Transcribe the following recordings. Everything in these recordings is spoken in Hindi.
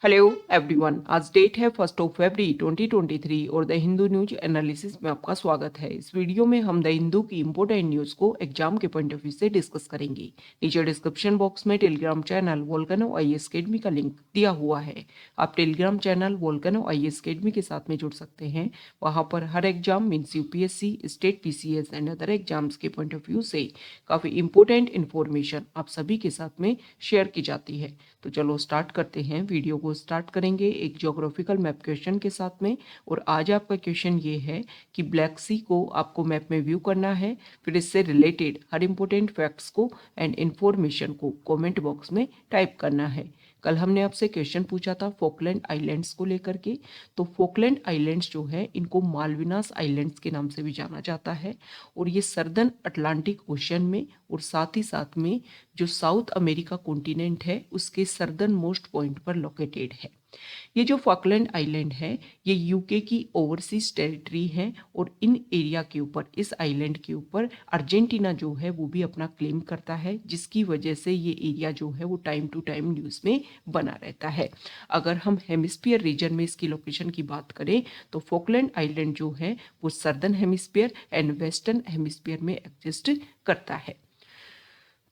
हेलो एवरीवन, आज डेट है 1 फरवरी 2023 और द हिंदू न्यूज एनालिसिस में आपका स्वागत है। इस वीडियो में हम द हिंदू की इंपोर्टेंट न्यूज को एग्जाम के पॉइंट ऑफ व्यू से डिस्कस करेंगे। नीचे डिस्क्रिप्शन बॉक्स में Telegram channel Volcano IAS Academy का लिंक दिया हुआ है। आप Telegram channel Volcano IAS Academy के साथ में जुड़ सकते हैं। वहाँ पर हर exam means UPSC, state PCS and other exams के पॉइंट ऑफ व्यू से काफ़ी इंपॉर्टेंट इन्फॉर्मेशन आप सभी के साथ में शेयर की जाती है। तो चलो स्टार्ट करते हैं। वीडियो को स्टार्ट करेंगे एक ज्योग्राफिकल मैप क्वेश्चन के साथ में। और आज आपका क्वेश्चन ये है कि ब्लैक सी को आपको मैप में व्यू करना है, फिर इससे रिलेटेड हर इंपॉर्टेंट फैक्ट्स को एंड इन्फॉर्मेशन को कमेंट बॉक्स में टाइप करना है। कल हमने आपसे क्वेश्चन पूछा था फोकलैंड आइलैंड्स को लेकर के। तो फोकलैंड आइलैंड्स जो है इनको मालविनास आइलैंड्स के नाम से भी जाना जाता है और ये सर्दर्न अटलांटिक ओशन में और साथ में जो साउथ अमेरिका कॉन्टिनेंट है उसके सर्दर्न मोस्ट पॉइंट पर लोकेटेड है। ये जो फॉकलैंड आइलैंड है ये यूके की ओवरसीज टेरिटरी है और इन एरिया के ऊपर, इस आइलैंड के ऊपर अर्जेंटीना जो है वो भी अपना क्लेम करता है, जिसकी वजह से ये एरिया जो है वो टाइम टू टाइम न्यूज़ में बना रहता है। अगर हम हेमिस्फीयर रीजन में इसकी लोकेशन की बात करें तो फॉकलैंड आइलैंड जो है वो southern hemisphere and western hemisphere में एग्जिस्ट करता है।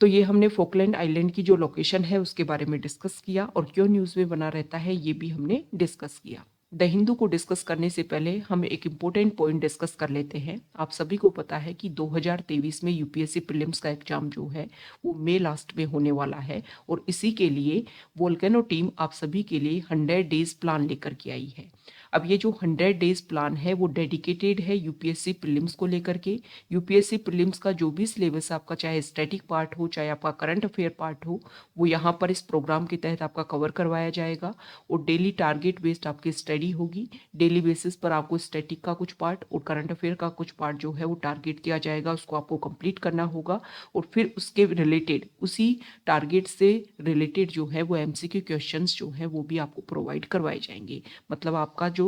तो ये हमने फोकलैंड आइलैंड की जो लोकेशन है उसके बारे में डिस्कस किया और क्यों न्यूज़ में बना रहता है ये भी हमने डिस्कस किया। द हिंदू को डिस्कस करने से पहले हम एक इम्पोर्टेंट पॉइंट डिस्कस कर लेते हैं। आप सभी को पता है कि 2023 में यूपीएससी प्रीलिम्स का एग्जाम जो है वो मई लास्ट में होने वाला है और इसी के लिए वोल्केनो टीम आप सभी के लिए 100 डेज प्लान लेकर के आई है। अब ये जो 100 डेज प्लान है वो डेडिकेटेड है यूपीएससी प्रीलिम्स को लेकर के। यूपीएससी प्रीलिम्स का जो भी सिलेबस आपका, चाहे स्टैटिक पार्ट हो चाहे आपका करंट अफेयर पार्ट हो, वो यहाँ पर इस प्रोग्राम के तहत आपका कवर करवाया जाएगा और डेली टारगेट बेस्ड आपकी स्टडी होगी। डेली बेसिस पर आपको स्टैटिक का कुछ पार्ट और करंट अफेयर का कुछ पार्ट जो है वो टारगेट किया जाएगा, उसको आपको कंप्लीट करना होगा और फिर उसके रिलेटेड, उसी टारगेट से रिलेटेड जो है वो एमसीक्यू क्वेश्चंस जो है वो भी आपको प्रोवाइड करवाए जाएंगे। मतलब आपका जो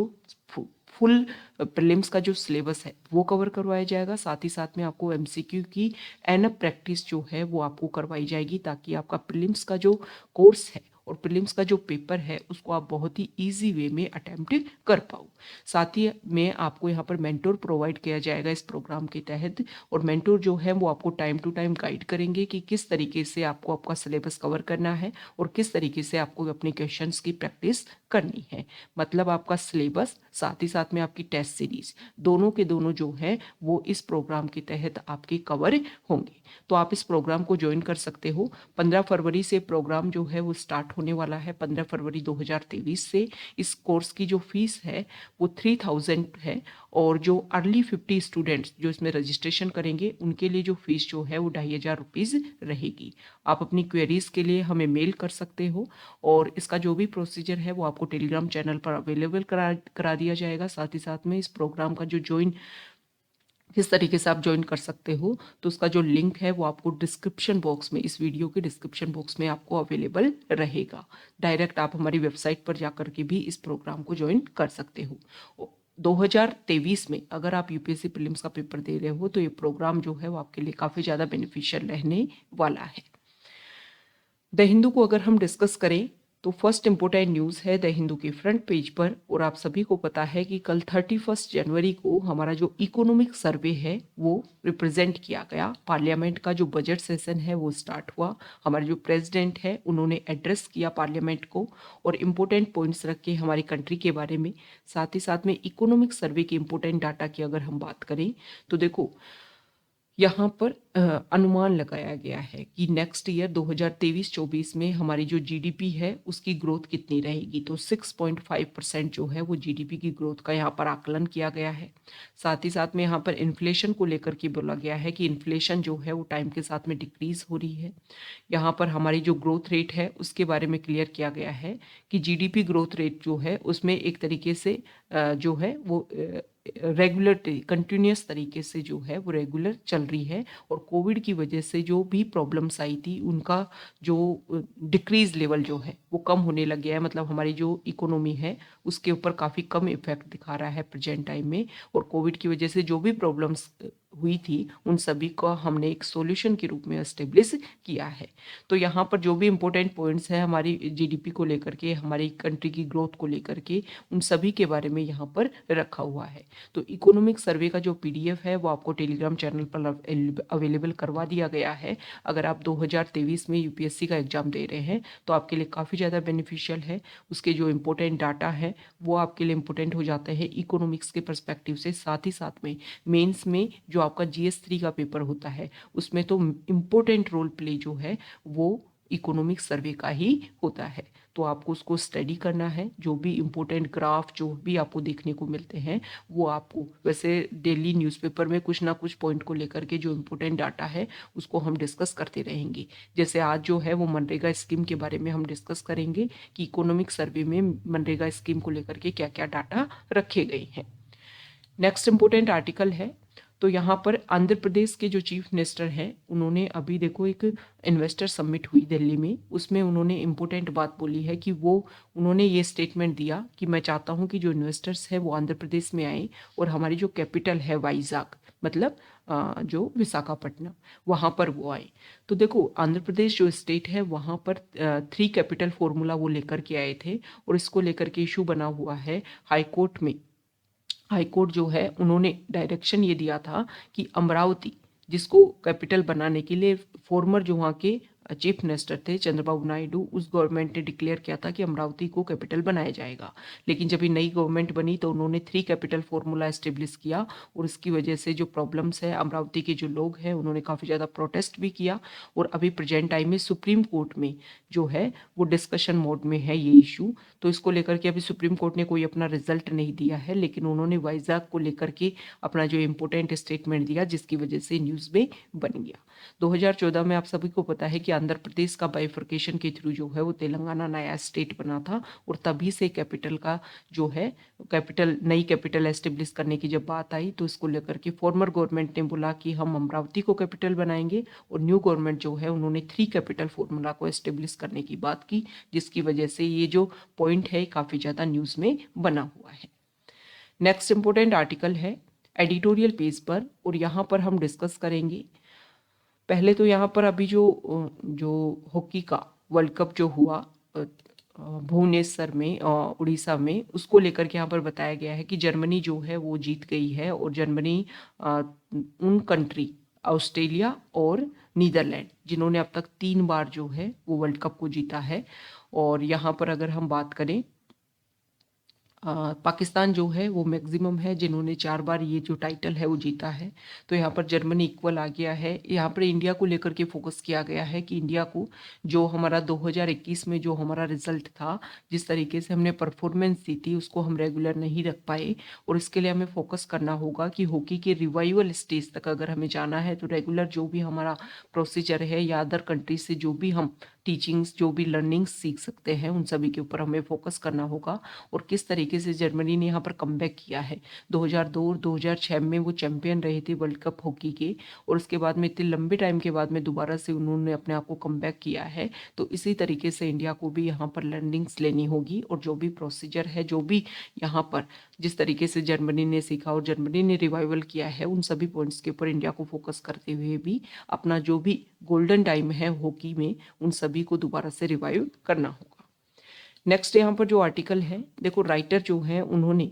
फुल प्रीलिम्स का जो सिलेबस है वो कवर करवाया जाएगा, साथ ही साथ में आपको एमसीक्यू की एनअप प्रैक्टिस जो है वो आपको करवाई जाएगी ताकि आपका प्रीलिम्स का जो कोर्स है और प्रीलिम्स का जो पेपर है उसको आप बहुत ही इजी वे में अटेम्प्ट कर पाओ। साथ ही में आपको यहाँ पर मेंटोर प्रोवाइड किया जाएगा इस प्रोग्राम के तहत और मेंटोर जो है वो आपको टाइम टू टाइम गाइड करेंगे कि किस तरीके से आपको आपका सिलेबस कवर करना है और किस तरीके से आपको अपने क्वेश्चंस की प्रैक्टिस करनी है। मतलब आपका सिलेबस साथ ही साथ में आपकी टेस्ट सीरीज दोनों के दोनों जो है वो इस प्रोग्राम के तहत आपके कवर होंगे। तो आप इस प्रोग्राम को ज्वाइन कर सकते हो। 15 फरवरी से प्रोग्राम जो है वो स्टार्ट होने वाला है, 15 फरवरी 2023 से। इस कोर्स की जो फीस है वो 3000 है और जो अर्ली 50 स्टूडेंट्स जो इसमें रजिस्ट्रेशन करेंगे उनके लिए जो फीस जो है वो 2500 रहेगी। आप अपनी क्वेरीज के लिए हमें मेल कर सकते हो और इसका जो भी प्रोसीजर है वो आपको टेलीग्राम चैनल पर अवेलेबल करा दिया जाएगा। साथ ही साथ में इस प्रोग्राम का जो किस तरीके से आप ज्वाइन कर सकते हो तो उसका जो लिंक है वो आपको डिस्क्रिप्शन बॉक्स में, इस वीडियो के डिस्क्रिप्शन बॉक्स में आपको अवेलेबल रहेगा। डायरेक्ट आप हमारी वेबसाइट पर जाकर के भी इस प्रोग्राम को ज्वाइन कर सकते हो। 2023 में अगर आप यूपीएससी प्रीलिम्स का पेपर दे रहे हो तो ये प्रोग्राम जो है वो आपके लिए काफ़ी ज़्यादा बेनिफिशियल रहने वाला है। द हिंदू को अगर हम डिस्कस करें तो फर्स्ट इंपोर्टेंट न्यूज़ है द हिंदू के फ्रंट पेज पर। और आप सभी को पता है कि कल 31 जनवरी को हमारा जो इकोनॉमिक सर्वे है वो रिप्रेजेंट किया गया। पार्लियामेंट का जो बजट सेशन है वो स्टार्ट हुआ। हमारे जो प्रेसिडेंट है उन्होंने एड्रेस किया पार्लियामेंट को और इम्पोर्टेंट पॉइंट्स रखे हमारी कंट्री के बारे में। साथ ही साथ में इकोनॉमिक सर्वे के इम्पोर्टेंट डाटा की अगर हम बात करें तो देखो यहाँ पर अनुमान लगाया गया है कि नेक्स्ट ईयर 2023-24 में हमारी जो जीडीपी है उसकी ग्रोथ कितनी रहेगी। तो 6.5% जो है वो जीडीपी की ग्रोथ का यहाँ पर आकलन किया गया है। साथ ही साथ में यहाँ पर इन्फ्लेशन को लेकर के बोला गया है कि इन्फ्लेशन जो है वो टाइम के साथ में डिक्रीज हो रही है। यहाँ पर हमारी जो ग्रोथ रेट है उसके बारे में क्लियर किया गया है कि जीडीपी ग्रोथ रेट जो है उसमें एक तरीके से जो है वो रेगुलर कंटिन्यूस तरीके से जो है वो रेगुलर चल रही है और कोविड की वजह से जो भी प्रॉब्लम्स आई थी उनका जो डिक्रीज लेवल जो है वो कम होने लग गया है। मतलब हमारी जो इकोनॉमी है उसके ऊपर काफ़ी कम इफेक्ट दिखा रहा है प्रेजेंट टाइम में। और कोविड की वजह से जो भी प्रॉब्लम्स हुई थी उन सभी को हमने एक सॉल्यूशन के रूप में एस्टेब्लिश किया है। तो यहाँ पर जो भी इम्पोर्टेंट पॉइंट्स हैं हमारी जीडीपी को लेकर के, हमारी कंट्री की ग्रोथ को लेकर के, उन सभी के बारे में यहाँ पर रखा हुआ है। तो इकोनॉमिक सर्वे का जो पीडीएफ है वो आपको टेलीग्राम चैनल पर अवेलेबल करवा दिया गया है। अगर आप 2023 में यूपीएससी का एग्जाम दे रहे हैं तो आपके लिए काफ़ी ज़्यादा बेनिफिशियल है। उसके जो इम्पोर्टेंट डाटा है वो आपके लिए इम्पोर्टेंट हो जाते हैं इकोनॉमिक्स के पर्सपेक्टिव से। साथ ही साथ में मेंस में जो आपका जीएस 3 का पेपर होता है उसमें तो इम्पोर्टेंट रोल प्ले जो है वो इकोनॉमिक सर्वे का ही होता है। तो आपको उसको स्टडी करना है। जो भी इम्पोर्टेंट ग्राफ जो भी आपको देखने को मिलते हैं वो आपको, वैसे डेली न्यूज़पेपर में कुछ ना कुछ पॉइंट को लेकर के जो इम्पोर्टेंट डाटा है उसको हम डिस्कस करते रहेंगे। जैसे आज जो है वो मनरेगा स्कीम के बारे में हम डिस्कस करेंगे कि इकोनॉमिक सर्वे में मनरेगा स्कीम को लेकर के क्या क्या डाटा रखे गए हैं। नेक्स्ट इम्पोर्टेंट आर्टिकल है, तो यहाँ पर आंध्र प्रदेश के जो चीफ मिनिस्टर हैं उन्होंने अभी देखो एक इन्वेस्टर समिट हुई दिल्ली में, उसमें उन्होंने इम्पोर्टेंट बात बोली है कि वो उन्होंने ये स्टेटमेंट दिया कि मैं चाहता हूँ कि जो इन्वेस्टर्स हैं वो आंध्र प्रदेश में आए और हमारी जो कैपिटल है वाइजाग, मतलब जो विशाखापट्टनम, वहाँ पर वो आए। तो देखो आंध्र प्रदेश जो स्टेट है वहाँ पर 3 कैपिटल फॉर्मूला वो लेकर के आए थे और इसको लेकर के इशू बना हुआ है हाई कोर्ट में। हाई कोर्ट जो है उन्होंने डायरेक्शन ये दिया था कि अमरावती जिसको कैपिटल बनाने के लिए फॉर्मर जो वहाँ के चीफ मिनिस्टर थे चंद्रबाबू नायडू, उस गवर्नमेंट ने डिक्लेयर किया था कि अमरावती को कैपिटल बनाया जाएगा। लेकिन जब ये नई गवर्नमेंट बनी तो उन्होंने 3 कैपिटल फॉर्मूला एस्टेब्लिश किया और इसकी वजह से जो प्रॉब्लम्स है अमरावती के जो लोग हैं उन्होंने काफ़ी ज़्यादा प्रोटेस्ट भी किया और अभी प्रेजेंट टाइम में सुप्रीम कोर्ट में जो है वो डिस्कशन मोड में है ये इशू। तो इसको लेकर के अभी सुप्रीम कोर्ट ने कोई अपना रिजल्ट नहीं दिया है, लेकिन उन्होंने वाइजाग को लेकर के अपना जो इम्पोर्टेंट स्टेटमेंट दिया जिसकी वजह से न्यूज़ में बन गया। 2014 में आप सभी को पता है कि आंध्र प्रदेश का बाइफर्केशन के थ्रू जो है वो तेलंगाना नया स्टेट बना था और तभी से कैपिटल का जो है कैपिटल, नई कैपिटल एस्टेब्लिश करने की जब बात आई तो इसको लेकर के फॉर्मर गवर्नमेंट ने बोला कि हम अमरावती को कैपिटल बनाएंगे और न्यू गवर्नमेंट जो है उन्होंने 3 कैपिटल फॉर्मूला को एस्टेब्लिश करने की बात की, जिसकी वजह से ये जो पॉइंट है काफ़ी ज़्यादा न्यूज़ में बना हुआ है। नेक्स्ट इंपॉर्टेंट आर्टिकल है एडिटोरियल पेज पर और यहाँ पर हम डिस्कस करेंगे। पहले तो यहाँ पर अभी जो हॉकी का वर्ल्ड कप जो हुआ भुवनेश्वर में उड़ीसा में, उसको लेकर के यहाँ पर बताया गया है कि जर्मनी जो है वो जीत गई है और जर्मनी उन कंट्री ऑस्ट्रेलिया और नीदरलैंड जिन्होंने अब तक 3 बार जो है वो वर्ल्ड कप को जीता है। और यहाँ पर अगर हम बात करें पाकिस्तान जो है वो मैक्सिमम है जिन्होंने 4 बार ये जो टाइटल है वो जीता है। तो यहाँ पर जर्मनी इक्वल आ गया है। यहाँ पर इंडिया को लेकर के फोकस किया गया है कि इंडिया को जो हमारा 2021 में जो हमारा रिजल्ट था, जिस तरीके से हमने परफॉर्मेंस दी थी उसको हम रेगुलर नहीं रख पाए और इसके लिए हमें फोकस करना होगा कि हॉकी के रिवाइवल स्टेज तक अगर हमें जाना है तो रेगुलर जो भी हमारा प्रोसीजर है या अदर कंट्री से जो भी हम टीचिंग्स जो भी लर्निंग्स सीख सकते हैं उन सभी के ऊपर हमें फोकस करना होगा। और किस तरीके से जर्मनी ने यहाँ पर कमबैक किया है। 2002 और 2006 में वो चैंपियन रहे थे वर्ल्ड कप हॉकी के और उसके बाद में इतने लंबे टाइम के बाद में दोबारा से उन्होंने अपने आप को कमबैक किया है। तो इसी तरीके से इंडिया को भी यहाँ पर लर्निंग्स लेनी होगी और जो भी प्रोसीजर है, जो भी यहाँ पर जिस तरीके से जर्मनी ने सीखा और जर्मनी ने रिवाइवल किया है, उन सभी पॉइंट्स के ऊपर इंडिया को फोकस करते हुए भी अपना जो भी गोल्डन टाइम है हॉकी में उन सभी को दोबारा से रिवाइव करना होगा। नेक्स्ट यहाँ पर जो आर्टिकल है देखो, राइटर जो है उन्होंने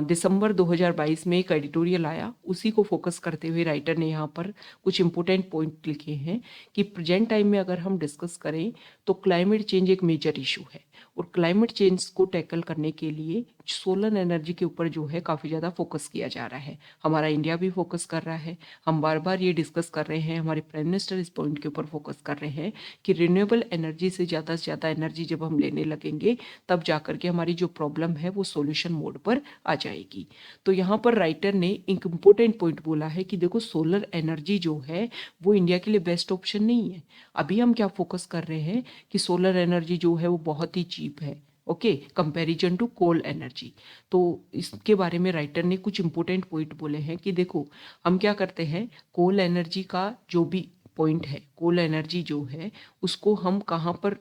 दिसंबर 2022 में एक एडिटोरियल आया, उसी को फोकस करते हुए राइटर ने यहाँ पर कुछ इंपॉर्टेंट पॉइंट लिखे हैं कि प्रेजेंट टाइम में अगर हम डिस्कस करें तो क्लाइमेट चेंज एक मेजर इशू है और क्लाइमेट चेंज को टैकल करने के लिए सोलर एनर्जी के ऊपर जो है काफ़ी ज़्यादा फोकस किया जा रहा है। हमारा इंडिया भी फोकस कर रहा है। हम बार बार ये डिस्कस कर रहे हैं, हमारे प्राइम मिनिस्टर इस पॉइंट के ऊपर फोकस कर रहे हैं कि रिन्यूएबल एनर्जी से ज़्यादा एनर्जी जब हम लेने लगेंगे तब जाकर के हमारी जो प्रॉब्लम है वो सॉल्यूशन मोड पर आ जाएगी। तो यहाँ पर राइटर ने एक इम्पोर्टेंट पॉइंट बोला है कि देखो सोलर एनर्जी जो है वो इंडिया के लिए बेस्ट ऑप्शन नहीं है। अभी हम क्या फोकस कर रहे हैं कि सोलर एनर्जी जो है वो बहुत ही चीप है, okay, comparison to coal energy. तो इसके बारे में राइटर ने कुछ इंपॉर्टेंट पॉइंट बोले हैं कि देखो हम क्या करते हैं, कोल एनर्जी का जो भी पॉइंट है, कोल एनर्जी जो है उसको हम कहाँ पर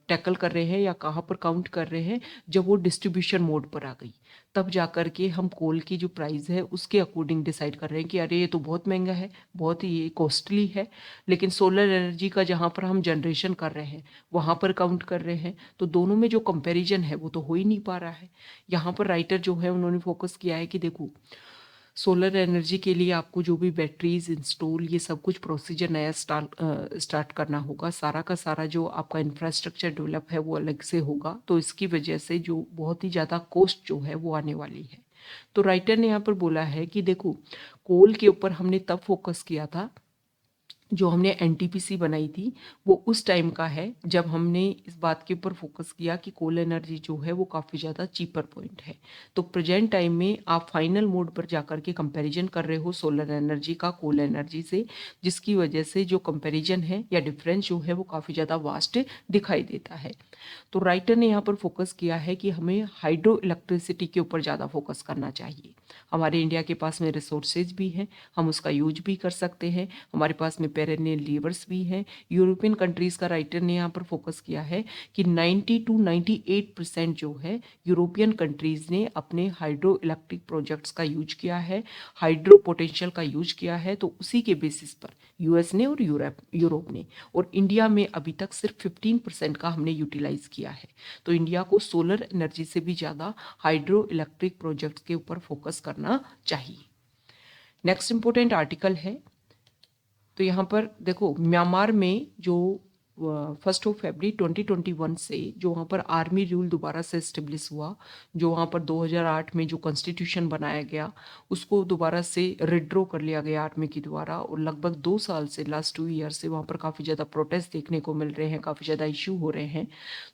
टैकल कर रहे हैं या कहाँ पर काउंट कर रहे हैं, जब वो डिस्ट्रीब्यूशन मोड पर आ गई तब जा कर के हम कोल की जो प्राइस है उसके अकॉर्डिंग डिसाइड कर रहे हैं कि अरे ये तो बहुत महंगा है, बहुत ही ये कॉस्टली है। लेकिन सोलर एनर्जी का जहाँ पर हम जनरेशन कर रहे हैं वहाँ पर काउंट कर रहे हैं, तो दोनों में जो कंपैरिजन है वो तो हो ही नहीं पा रहा है। यहाँ पर राइटर जो है उन्होंने फोकस किया है कि देखो सोलर एनर्जी के लिए आपको जो भी बैटरीज इंस्टॉल ये सब कुछ प्रोसीजर नया स्टार्ट करना होगा, सारा का सारा जो आपका इंफ्रास्ट्रक्चर डेवलप है वो अलग से होगा, तो इसकी वजह से जो बहुत ही ज़्यादा कॉस्ट जो है वो आने वाली है। तो राइटर ने यहाँ पर बोला है कि देखो कोल के ऊपर हमने तब फोकस किया था, जो हमने एनटीपीसी बनाई थी वो उस टाइम का है जब हमने इस बात के ऊपर फोकस किया कि कोल एनर्जी जो है वो काफ़ी ज़्यादा चीपर पॉइंट है। तो प्रेजेंट टाइम में आप फाइनल मोड पर जाकर के कंपैरिजन कर रहे हो सोलर एनर्जी का कोल एनर्जी से, जिसकी वजह से जो कंपैरिजन है या डिफरेंस जो है वो काफ़ी ज़्यादा वास्ट दिखाई देता है। तो राइटर ने यहाँ पर फोकस किया है कि हमें हाइड्रो इलेक्ट्रिसिटी के ऊपर ज़्यादा फोकस करना चाहिए। हमारे इंडिया के पास में रिसोर्सेज भी हैं, हम उसका यूज भी कर सकते हैं, हमारे पास में पेरेनियल लीवर्स भी हैं। यूरोपियन कंट्रीज़ का राइटर ने यहाँ पर फोकस किया है कि 90 to 98% जो है यूरोपियन कंट्रीज़ ने अपने हाइड्रो इलेक्ट्रिक प्रोजेक्ट्स का यूज किया है, हाइड्रो पोटेंशियल का यूज किया है। तो उसी के बेसिस पर यूएस ने और यूरोप ने, और इंडिया में अभी तक सिर्फ 15% का हमने यूटिलाइज किया है। तो इंडिया को सोलर एनर्जी से भी ज़्यादा हाइड्रो इलेक्ट्रिक प्रोजेक्ट्स के ऊपर फोकस करना चाहिए। नेक्स्ट इंपॉर्टेंट आर्टिकल है, तो यहाँ पर देखो म्यांमार में जो 1 फरवरी 2021 से जो वहाँ पर आर्मी रूल दोबारा से इस्टेब्लिश हुआ, जो वहाँ पर 2008 में जो कॉन्स्टिट्यूशन बनाया गया उसको दोबारा से रिड्रॉ कर लिया गया आर्मी के द्वारा, और लगभग 2 साल से लास्ट 2 ईयर से वहाँ पर काफ़ी ज़्यादा प्रोटेस्ट देखने को मिल रहे हैं, काफ़ी ज़्यादा इशू हो रहे हैं।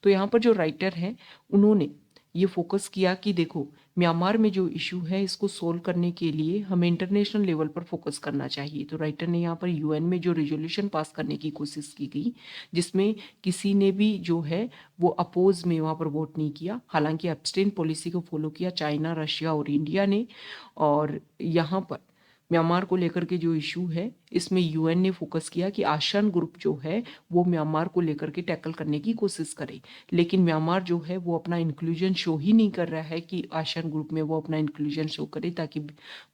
तो यहाँ पर जो राइटर हैं उन्होंने ये फोकस किया कि देखो म्यांमार में जो इशू है इसको सोल्व करने के लिए हमें इंटरनेशनल लेवल पर फोकस करना चाहिए। तो राइटर ने यहाँ पर यूएन में जो रेजोल्यूशन पास करने की कोशिश की गई, जिसमें किसी ने भी जो है वो अपोज में वहाँ पर वोट नहीं किया, हालांकि एब्सटेन पॉलिसी को फॉलो किया चाइना, रशिया और इंडिया ने। और यहाँ पर म्यांमार को लेकर के जो इशू है इसमें यूएन ने फोकस किया कि आसियान ग्रुप जो है वो म्यांमार को लेकर के टैकल करने की कोशिश करे, लेकिन म्यांमार जो है वो अपना इंक्लूजन शो ही नहीं कर रहा है कि आसियान ग्रुप में वो अपना इंक्लूजन शो करे, ताकि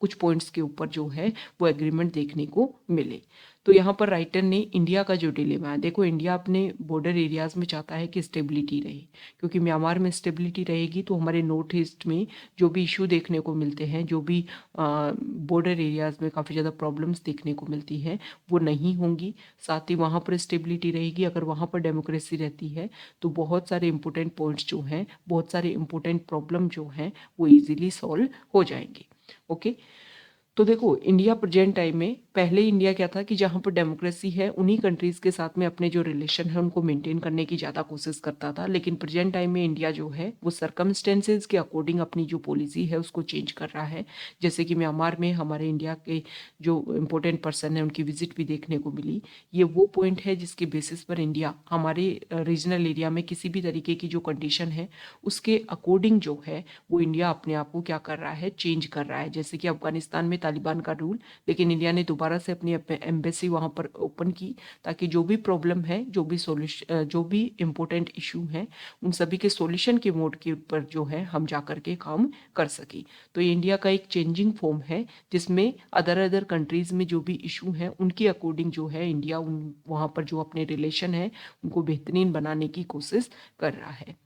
कुछ पॉइंट्स के ऊपर जो है वो एग्रीमेंट देखने को मिले। तो यहाँ पर राइटर ने इंडिया का जो डिलेमा है, देखो इंडिया अपने बॉर्डर एरियाज में चाहता है कि स्टेबिलिटी रहे, क्योंकि म्यांमार में स्टेबिलिटी रहेगी तो हमारे नॉर्थ ईस्ट में जो भी इशू देखने को मिलते हैं, जो भी बॉर्डर एरियाज में काफ़ी ज़्यादा प्रॉब्लम्स देखने को मिलती हैं वो नहीं होंगी। साथ ही वहाँ पर स्टेबिलिटी रहेगी, अगर वहाँ पर डेमोक्रेसी रहती है तो बहुत सारे इंपॉर्टेंट पॉइंट्स जो हैं, बहुत सारे इंपॉर्टेंट प्रॉब्लम जो हैं वो इजीली सॉल्व हो जाएंगे। ओके, तो देखो इंडिया प्रेजेंट टाइम में, पहले इंडिया क्या था कि जहाँ पर डेमोक्रेसी है उन्हीं कंट्रीज़ के साथ में अपने जो रिलेशन है उनको मेंटेन करने की ज़्यादा कोशिश करता था, लेकिन प्रेजेंट टाइम में इंडिया जो है वो सरकमस्टेंसेज के अकॉर्डिंग अपनी जो पॉलिसी है उसको चेंज कर रहा है। जैसे कि म्यांमार में हमारे इंडिया के जो इम्पोर्टेंट पर्सन है उनकी विजिट भी देखने को मिली। ये वो पॉइंट है जिसके बेसिस पर इंडिया हमारे रीजनल एरिया में किसी भी तरीके की जो कंडीशन है उसके अकॉर्डिंग जो है वो इंडिया अपने आप को क्या कर रहा है, चेंज कर रहा है। जैसे कि अफगानिस्तान में तालिबान का रूल, लेकिन इंडिया ने दोबारा से अपनी एम्बेसी वहाँ पर ओपन की, ताकि जो भी प्रॉब्लम है, जो भी सोल्यूशन, जो भी इम्पोर्टेंट इशू हैं उन सभी के सॉल्यूशन के मोड के ऊपर जो है हम जा कर के काम कर सकें। तो ये इंडिया का एक चेंजिंग फॉर्म है जिसमें अदर कंट्रीज़ में जो भी इशू हैं उनके अकॉर्डिंग जो है इंडिया उन वहाँ पर जो अपने रिलेशन है उनको बेहतरीन बनाने की कोशिश कर रहा है।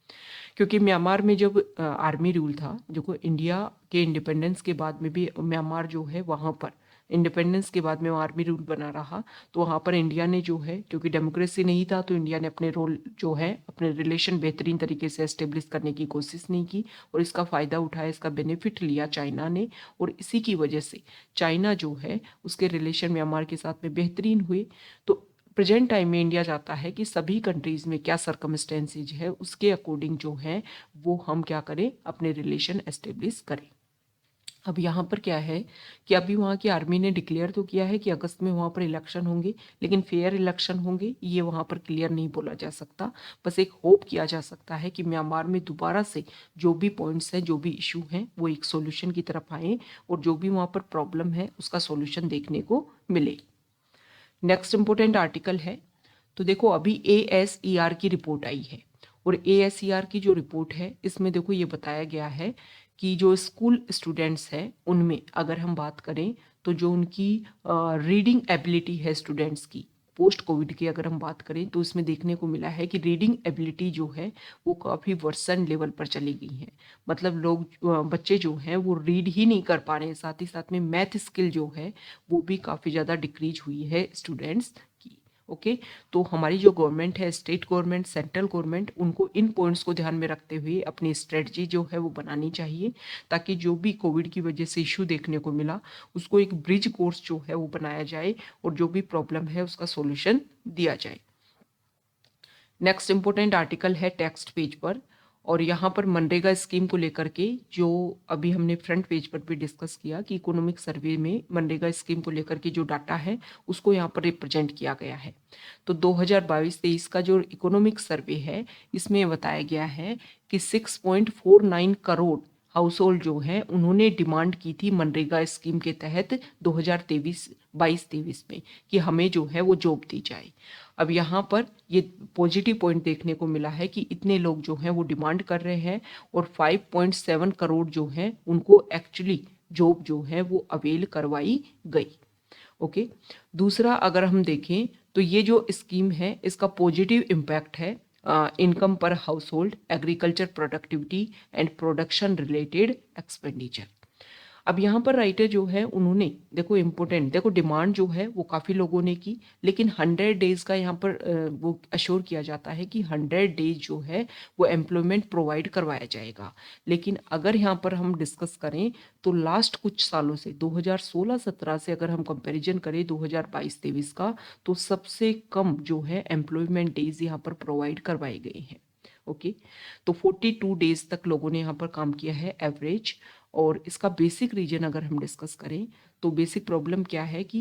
क्योंकि म्यांमार में जब आर्मी रूल था, जो इंडिया के इंडिपेंडेंस के बाद में भी म्यांमार जो है वहाँ पर इंडिपेंडेंस के बाद में आर्मी रूल बना रहा, तो वहाँ पर इंडिया ने जो है, क्योंकि डेमोक्रेसी नहीं था तो इंडिया ने अपने रोल जो है, अपने रिलेशन बेहतरीन तरीके से एस्टेब्लिश करने की कोशिश नहीं की, और इसका फ़ायदा उठाया, इसका बेनिफिट लिया चाइना ने, और इसी की वजह से चाइना जो है उसके रिलेशन म्यांमार के साथ में बेहतरीन हुए। तो प्रेजेंट टाइम में इंडिया चाहता है कि सभी कंट्रीज़ में क्या सर्कमस्टेंसेज है उसके अकॉर्डिंग जो है वो हम क्या करें, अपने रिलेशन एस्टेब्लिश करें। अब यहाँ पर क्या है कि अभी वहाँ की आर्मी ने डिक्लेयर तो किया है कि अगस्त में वहाँ पर इलेक्शन होंगे, लेकिन फेयर इलेक्शन होंगे ये वहाँ पर क्लियर नहीं बोला जा सकता। बस एक होप किया जा सकता है कि म्यांमार में दोबारा से जो भी पॉइंट्स हैं, जो भी इशू हैं वो एक सोल्यूशन की तरफ आए, और जो भी वहाँ पर प्रॉब्लम है उसका सोल्यूशन देखने को मिले। नेक्स्ट इंपॉर्टेंट आर्टिकल है, तो देखो अभी ASER की रिपोर्ट आई है और ASER की जो रिपोर्ट है इसमें देखो ये बताया गया है कि जो स्कूल स्टूडेंट्स हैं उनमें अगर हम बात करें तो जो उनकी रीडिंग एबिलिटी है स्टूडेंट्स की पोस्ट कोविड की अगर हम बात करें तो इसमें देखने को मिला है कि रीडिंग एबिलिटी जो है वो काफ़ी वर्सन लेवल पर चली गई है। मतलब लोग बच्चे जो हैं वो रीड ही नहीं कर पा रहे हैं, साथ ही साथ में मैथ स्किल जो है वो भी काफ़ी ज़्यादा डिक्रीज हुई है स्टूडेंट्स की। ओके, तो हमारी जो गवर्नमेंट है, स्टेट गवर्नमेंट, सेंट्रल गवर्नमेंट, उनको इन पॉइंट्स को ध्यान में रखते हुए अपनी स्ट्रेटजी जो है वो बनानी चाहिए, ताकि जो भी कोविड की वजह से इशू देखने को मिला उसको एक ब्रिज कोर्स जो है वो बनाया जाए और जो भी प्रॉब्लम है उसका सॉल्यूशन दिया जाए। नेक्स्ट इंपॉर्टेंट आर्टिकल है टेक्स्ट पेज पर, और यहाँ पर मनरेगा स्कीम को लेकर के जो अभी हमने फ्रंट पेज पर भी डिस्कस किया कि इकोनॉमिक सर्वे में मनरेगा स्कीम को लेकर के जो डाटा है उसको यहाँ पर रिप्रेजेंट किया गया है। तो 2022-23 का जो इकोनॉमिक सर्वे है इसमें बताया गया है कि 6.49 करोड़ हाउस होल्ड जो है उन्होंने डिमांड की थी मनरेगा स्कीम के तहत 2022-23 में कि हमें जो है वो जॉब दी जाए। अब यहाँ पर ये पॉजिटिव पॉइंट देखने को मिला है कि इतने लोग जो हैं वो डिमांड कर रहे हैं और 5.7 करोड़ जो हैं उनको एक्चुअली जॉब जो है वो अवेल करवाई गई। ओके, दूसरा अगर हम देखें तो ये जो स्कीम है इसका पॉजिटिव इम्पैक्ट है इनकम पर house hold, agriculture productivity and production related expenditure. अब यहाँ पर राइटर जो है उन्होंने देखो इम्पोर्टेंट, देखो डिमांड जो है वो काफ़ी लोगों ने की, लेकिन 100 डेज का यहाँ पर वो अश्योर किया जाता है कि 100 डेज जो है वो एम्प्लॉयमेंट प्रोवाइड करवाया जाएगा। लेकिन अगर यहाँ पर हम डिस्कस करें तो लास्ट कुछ सालों से 2016-17 से अगर हम कंपैरिजन करें 2022-23 का, तो सबसे कम जो है एम्प्लॉयमेंट डेज यहाँ पर प्रोवाइड करवाए गए हैं। ओके, तो 42 डेज तक लोगों ने यहाँ पर काम किया है एवरेज। और इसका बेसिक रीजन अगर हम डिस्कस करें तो बेसिक प्रॉब्लम क्या है कि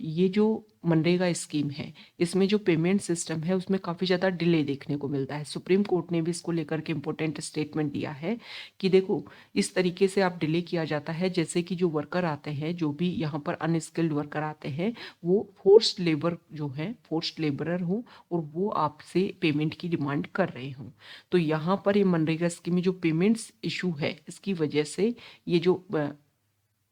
ये जो मनरेगा स्कीम है इसमें जो पेमेंट सिस्टम है उसमें काफ़ी ज़्यादा डिले देखने को मिलता है। सुप्रीम कोर्ट ने भी इसको लेकर के इम्पोर्टेंट स्टेटमेंट दिया है कि देखो इस तरीके से आप डिले किया जाता है जैसे कि जो वर्कर आते हैं, जो भी यहाँ पर अनस्किल्ड वर्कर आते हैं, वो फोर्स्ड लेबर जो है, फोर्स्ड लेबरर हो और वो आपसे पेमेंट की डिमांड कर रहे हों। तो यहाँ पर ये मनरेगा स्कीम में जो पेमेंट्स इशू है इसकी वजह से ये जो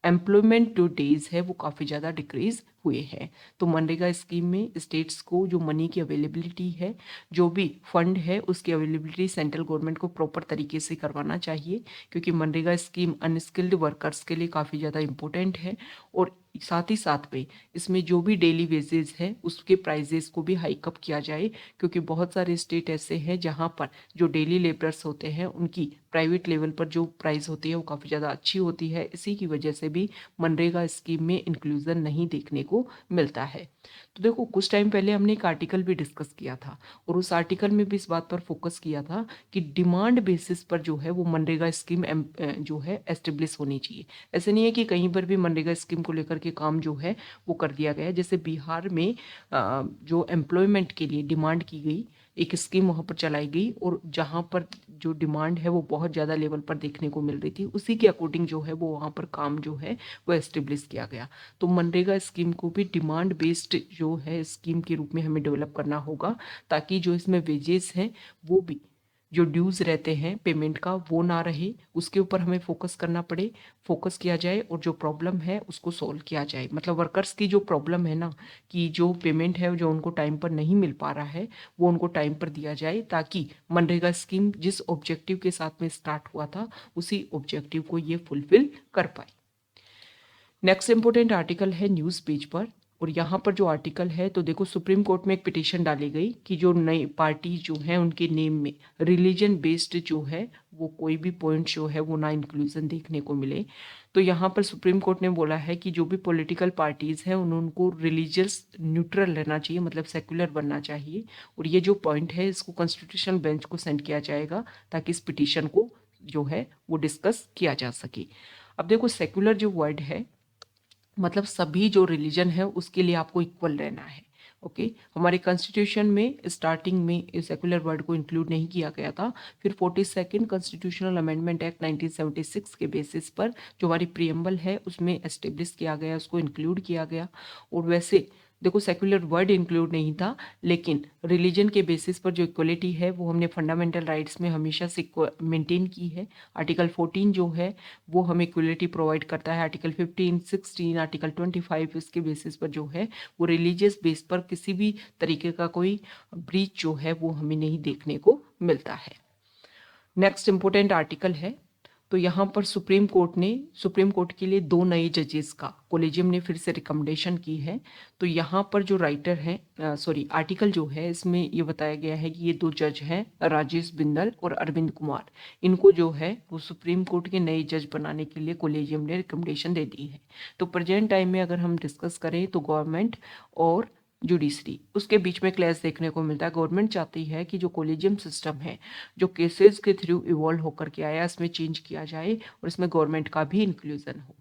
एम्प्लॉयमेंट जो डेज है वो काफ़ी ज़्यादा डिक्रीज हुए हैं। तो मनरेगा स्कीम में स्टेट्स को जो मनी की अवेलेबिलिटी है, जो भी फंड है उसकी अवेलेबिलिटी सेंट्रल गवर्नमेंट को प्रॉपर तरीके से करवाना चाहिए, क्योंकि मनरेगा स्कीम अनस्किल्ड वर्कर्स के लिए काफ़ी ज़्यादा इम्पोर्टेंट है। और साथ ही साथ में इसमें जो भी डेली वेजेस है उसके प्राइजेस को भी हाइकअप किया जाए, क्योंकि बहुत सारे स्टेट ऐसे हैं जहाँ पर जो डेली लेबरर्स होते हैं उनकी प्राइवेट लेवल पर जो प्राइस होती है वो काफ़ी ज़्यादा अच्छी होती है। इसी की वजह से भी मनरेगा स्कीम में इंक्लूजन नहीं देखने को मिलता है। तो देखो कुछ टाइम पहले हमने एक आर्टिकल भी डिस्कस किया था और उस आर्टिकल में भी इस बात पर फोकस किया था कि डिमांड बेसिस पर जो है वो मनरेगा स्कीम जो है एस्टेब्लिश होनी चाहिए। ऐसे नहीं है कि कहीं पर भी मनरेगा स्कीम को लेकर के काम जो है वो कर दिया गया है। जैसे बिहार में जो एम्प्लॉयमेंट के लिए डिमांड की गई एक स्कीम वहाँ पर चलाई गई, और जहाँ पर जो डिमांड है वो बहुत ज़्यादा लेवल पर देखने को मिल रही थी, उसी के अकॉर्डिंग जो है वो वहाँ पर काम जो है वो एस्टेब्लिश किया गया। तो मनरेगा स्कीम को भी डिमांड बेस्ड जो है स्कीम के रूप में हमें डेवलप करना होगा, ताकि जो इसमें वेजेस हैं वो भी जो ड्यूज रहते हैं पेमेंट का वो ना रहे, उसके ऊपर हमें फोकस करना पड़े, फोकस किया जाए और जो प्रॉब्लम है उसको सॉल्व किया जाए। मतलब वर्कर्स की जो प्रॉब्लम है ना कि जो पेमेंट है जो उनको टाइम पर नहीं मिल पा रहा है वो उनको टाइम पर दिया जाए, ताकि मनरेगा स्कीम जिस ऑब्जेक्टिव के साथ में स्टार्ट हुआ था उसी ऑब्जेक्टिव को ये फुलफिल कर पाए। नेक्स्ट इंपॉर्टेंट आर्टिकल है न्यूज़ पेज पर, और यहाँ पर जो आर्टिकल है तो देखो सुप्रीम कोर्ट में एक पिटीशन डाली गई कि जो नई पार्टी जो है उनके नेम में रिलीजन बेस्ड जो है वो कोई भी पॉइंट जो है वो ना इंक्लूजन देखने को मिले। तो यहाँ पर सुप्रीम कोर्ट ने बोला है कि जो भी पॉलिटिकल पार्टीज़ हैं उनको रिलीजियस न्यूट्रल रहना चाहिए, मतलब सेक्युलर बनना चाहिए। और ये जो पॉइंट है इसको कॉन्स्टिट्यूशनल बेंच को सेंड किया जाएगा ताकि इस पिटीशन को जो है वो डिस्कस किया जा सके। अब देखो सेक्युलर जो वर्ड है मतलब सभी जो रिलीजन है उसके लिए आपको इक्वल रहना है। ओके, हमारे कॉन्स्टिट्यूशन में स्टार्टिंग में सेकुलर वर्ड को इंक्लूड नहीं किया गया था, फिर 42nd कॉन्स्टिट्यूशनल अमेंडमेंट एक्ट 1976 के बेसिस पर जो हमारी प्रीएम्बल है उसमें एस्टेब्लिश किया गया, उसको इंक्लूड किया गया। और वैसे देखो सेक्युलर वर्ड इंक्लूड नहीं था, लेकिन रिलीजन के बेसिस पर जो इक्वलिटी है वो हमने फंडामेंटल राइट्स में हमेशा से मेंटेन की है। आर्टिकल 14 जो है वो हमें इक्वलिटी प्रोवाइड करता है। आर्टिकल 15, 16, आर्टिकल 25 इसके बेसिस पर जो है वो रिलीजियस बेस पर किसी भी तरीके का कोई ब्रीच जो है वो हमें नहीं देखने को मिलता है। नेक्स्ट इंपॉर्टेंट आर्टिकल है, तो यहाँ पर सुप्रीम कोर्ट के लिए 2 नए जजेस का कोलेजियम ने फिर से रिकमेंडेशन की है। तो यहाँ पर जो राइटर हैं आर्टिकल जो है इसमें ये बताया गया है कि ये 2 जज हैं, राजेश बिंदल और अरविंद कुमार। इनको जो है वो सुप्रीम कोर्ट के नए जज बनाने के लिए कोलेजियम ने रिकमेंडेशन दे दी है। तो प्रेजेंट टाइम में अगर हम डिस्कस करें तो गवर्नमेंट और जुडिशरी उसके बीच में क्लैश देखने को मिलता है। गवर्नमेंट चाहती है कि जो कोलेजियम सिस्टम है जो केसेस के थ्रू इवॉल्व होकर के आया इसमें चेंज किया जाए और इसमें गवर्नमेंट का भी इंक्लूजन हो।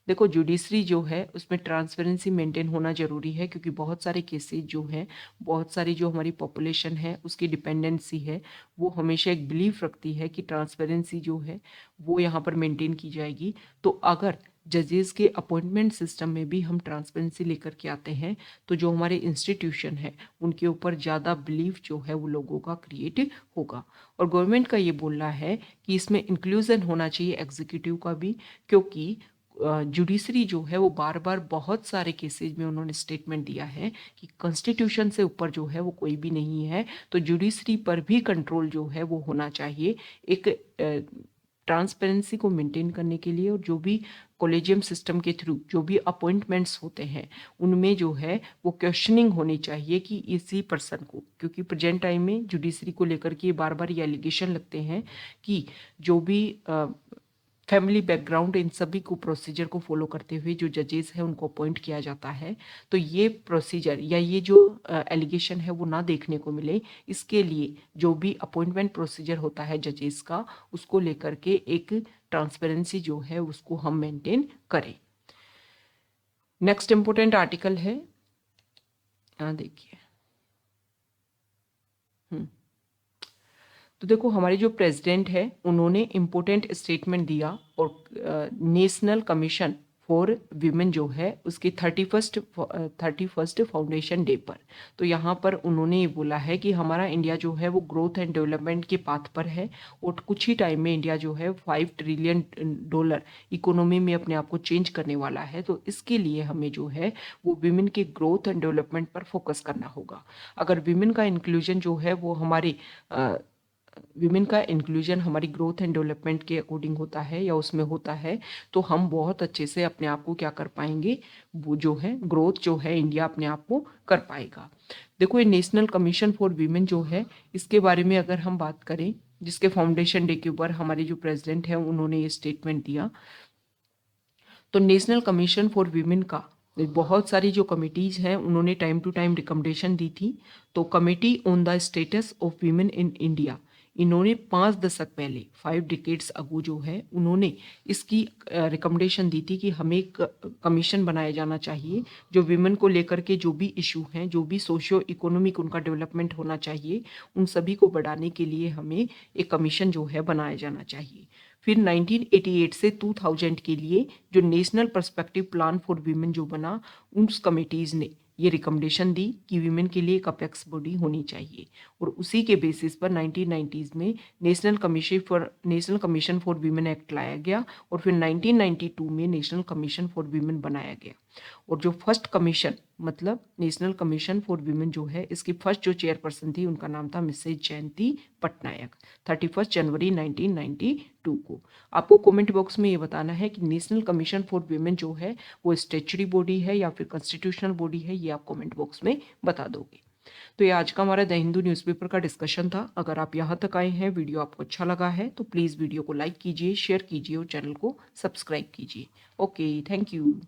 देखो जुडिशरी जो है उसमें ट्रांसपेरेंसी मेंटेन होना जरूरी है, क्योंकि बहुत सारे केसेस जो हैं, बहुत सारी जो हमारी पॉपुलेशन है उसकी डिपेंडेंसी है, वो हमेशा एक बिलीफ रखती है कि ट्रांसपेरेंसी जो है वो यहाँ पर मेंटेन की जाएगी। तो अगर जजेस के अपॉइंटमेंट सिस्टम में भी हम ट्रांसपेरेंसी लेकर के आते हैं तो जो हमारे इंस्टीट्यूशन है उनके ऊपर ज़्यादा बिलीफ जो है वो लोगों का क्रिएट होगा। और गवर्नमेंट का ये बोलना है कि इसमें इंक्लूजन होना चाहिए एग्जीक्यूटिव का भी, क्योंकि जुडिशरी जो है वो बार बार बहुत सारे केसेज में उन्होंने स्टेटमेंट दिया है कि कॉन्स्टिट्यूशन से ऊपर जो है वो कोई भी नहीं है। तो जुडिशरी पर भी कंट्रोल जो है वो होना चाहिए एक ट्रांसपेरेंसी को मेंटेन करने के लिए। और जो भी कॉलेजियम सिस्टम के थ्रू जो भी अपॉइंटमेंट्स होते हैं उनमें जो है वो क्वेश्चनिंग होनी चाहिए कि इसी पर्सन को, क्योंकि प्रेजेंट टाइम में जुडिशरी को लेकर के बार बार ये एलिगेशन लगते हैं कि जो भी फैमिली बैकग्राउंड इन सभी को प्रोसीजर को फॉलो करते हुए जो जजेस हैं उनको अपॉइंट किया जाता है। तो ये प्रोसीजर या ये जो एलिगेशन है वो ना देखने को मिले, इसके लिए जो भी अपॉइंटमेंट प्रोसीजर होता है जजेस का उसको लेकर के एक ट्रांसपेरेंसी जो है उसको हम मेंटेन करें। नेक्स्ट इंपोर्टेंट आर्टिकल है, यहाँ देखिए। तो देखो हमारे जो प्रेसिडेंट है उन्होंने इम्पोर्टेंट स्टेटमेंट दिया और नेशनल कमीशन फॉर वीमेन जो है उसके 31st फाउंडेशन डे पर, तो यहाँ पर उन्होंने ये बोला है कि हमारा इंडिया जो है वो ग्रोथ एंड डेवलपमेंट के पाथ पर है और कुछ ही टाइम में इंडिया जो है $5 ट्रिलियन इकोनॉमी में अपने आप को चेंज करने वाला है। तो इसके लिए हमें जो है वो विमेन के ग्रोथ एंड डेवलपमेंट पर फोकस करना होगा। अगर विमेन का इंक्लूजन जो है वो हमारे विमेन का इंक्लूजन हमारी ग्रोथ एंड डेवलपमेंट के अकॉर्डिंग होता है या उसमें होता है, तो हम बहुत अच्छे से अपने आप को क्या कर पाएंगे, वो जो है ग्रोथ जो है इंडिया अपने आप को कर पाएगा। देखो ये नेशनल कमीशन फॉर वीमेन जो है इसके बारे में अगर हम बात करें, जिसके फाउंडेशन डे के ऊपर हमारे जो प्रेसिडेंट है उन्होंने ये स्टेटमेंट दिया। तो नेशनल कमीशन फॉर वीमेन का बहुत सारी जो कमिटीज हैं उन्होंने टाइम टू टाइम रिकमेंडेशन दी थी। तो committee on the status of women in India, इन्होंने 5 दशक पहले 5 डिकेड्स अगो जो है उन्होंने इसकी रिकमेंडेशन दी थी कि हमें एक कमीशन बनाया जाना चाहिए जो विमेन को लेकर के जो भी इशू हैं, जो भी सोशियो इकोनॉमिक उनका डेवलपमेंट होना चाहिए, उन सभी को बढ़ाने के लिए हमें एक कमीशन जो है बनाया जाना चाहिए। फिर 1988 से 2000 के लिए जो national perspective plan for women जो बना, उन कमिटीज़ ने ये रिकमेंडेशन दी कि वीमेन के लिए एक अपेक्स बॉडी होनी चाहिए और उसी के बेसिस पर 1990s में national commission for women act लाया गया और फिर 1992 में नेशनल कमीशन फॉर वीमेन बनाया गया। और जो फर्स्ट कमीशन मतलब नेशनल कमीशन फॉर वीमेन जो है इसकी फर्स्ट जो चेयरपर्सन थी उनका नाम था मिसेज जयंती पटनायक, 31 जनवरी 1992 को। आपको कमेंट बॉक्स में ये बताना है कि नेशनल कमीशन फॉर वीमेन जो है वो स्टैच्यूटरी बॉडी है या फिर कॉन्स्टिट्यूशनल बॉडी है, ये आप कमेंट बॉक्स में बता दोगे। तो ये आज का हमारा द हिंदू न्यूज़पेपर का डिस्कशन था। अगर आप यहाँ तक आए हैं, वीडियो आपको अच्छा लगा है तो प्लीज़ वीडियो को लाइक कीजिए, शेयर कीजिए और चैनल को सब्सक्राइब कीजिए। Okay, thank you.